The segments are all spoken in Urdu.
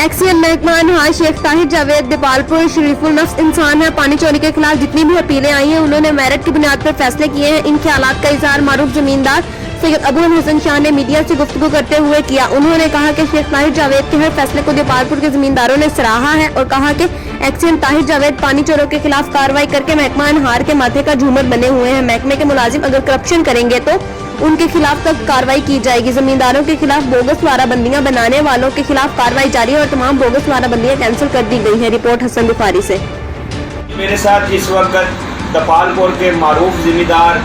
ایکسیئن محکمہ انہار شیخ طاہر جاوید دیپالپور شریف النفس انسان ہے پانی چوری کے خلاف جتنی بھی اپیلیں آئی ہیں انہوں نے میرٹ کی بنیاد پر فیصلے کیے ہیں. ان خیالات کا اظہار معروف زمیندار سید ابو الحسن شاہ نے میڈیا سے گفتگو کرتے ہوئے کیا. انہوں نے کہا کہ شیخ طاہر جاوید کے ہر فیصلے کو دیپالپور کے زمینداروں نے سراہا ہے اور کہا کہ ایکسیئن طاہر جاوید پانی چوروں کے خلاف کارروائی کر کے محکمہ انہار کے ماتھے کا جھومر بنے ہوئے ہیں. محکمے کے ملازم اگر کرپشن کریں گے تو ان کے خلاف تک کارروائی کی جائے گی. زمینداروں کے خلاف بوگس وارہ بندیاں بنانے والوں کے خلاف کارروائی جاری ہے اور تمام بوگس وارہ بندیاں کینسل کر دی گئی ہیں. رپورٹ حسن بخاری سے. میرے ساتھ اس وقت دیپالپور کے معروف زمیندار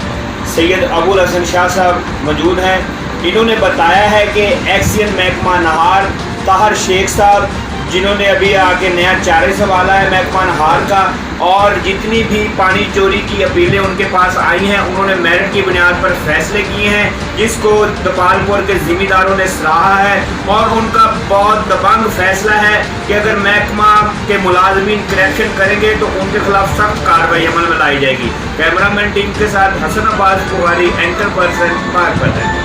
سید ابو الحسن شاہ صاحب موجود ہیں. انہوں نے بتایا ہے کہ ایکسیئن محکمہ انہار طاہر شیخ صاحب جنہوں نے ابھی آگے نیا چارج سنبھالا ہے محکمہ انہار کا، اور جتنی بھی پانی چوری کی اپیلیں ان کے پاس آئی ہیں انہوں نے میرٹ کی بنیاد پر فیصلے کیے ہیں جس کو دیپالپور کے ذمہ نے سراہا ہے. اور ان کا بہت دبنگ فیصلہ ہے کہ اگر محکمہ کے ملازمین کریکشن کریں گے تو ان کے خلاف سخت کارروائی عمل میں لائی جائے گی. کیمرہ مین ٹیم کے ساتھ حسن عباس بخاری، اینکر پرسن، پاک پتن.